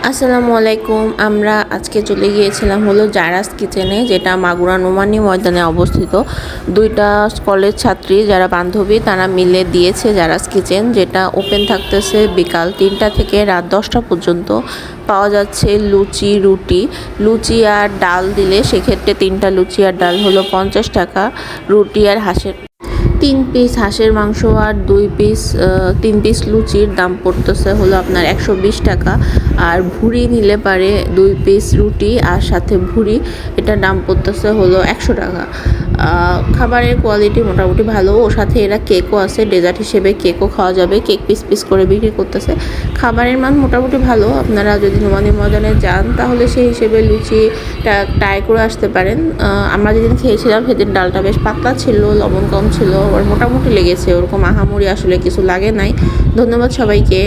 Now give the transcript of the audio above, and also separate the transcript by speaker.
Speaker 1: আসসালামু আলাইকুম। আমরা আজকে চলে গিয়েছিলাম হলো জারাস কিচেনে, যেটা মাগুরা নোমানী ময়দানে অবস্থিত। দুইটা কলেজ ছাত্রী যারা বান্ধবী তারা মিলে দিয়েছে জারাস কিচেন, যেটা ওপেন থাকতেছে বিকাল 3টা থেকে রাত 10টা পর্যন্ত। পাওয়া যাচ্ছে লুচি, রুটি। লুচি আর ডাল দিলে সেক্ষেত্রে 3টা লুচি আর ডাল হলো 50 টাকা। রুটি আর 3 পিস হাঁসের মাংস আর 3 পিস লুচির দাম পড়তেছে হলো আপনার 120 টাকা। আর ভুড়ি নিলে পারে 2 পিস রুটি আর সাথে ভুড়ি, এটার দাম পড়তেছে হলো 100 টাকা। খাবারের কোয়ালিটি মোটামুটি ভালো। ওর সাথে এরা কেকও আছে, ডেজার্ট হিসেবে কেকও খাওয়া যাবে। কেক পিস পিস করে বিক্রি করতেছে। খাবারের মান মোটামুটি ভালো। আপনারা যদি নোমানী ময়দানে যান তাহলে সেই হিসেবে লুচিটা ট্রাই করে আসতে পারেন। আমরা যেদিন খেয়েছিলাম সেদিন ডালটা বেশ পাতলা ছিল, লবণ কম ছিল, আর মোটামুটি লেগেছে, ওরকম আহামরি আসলে কিছু লাগে নাই। ধন্যবাদ সবাইকে।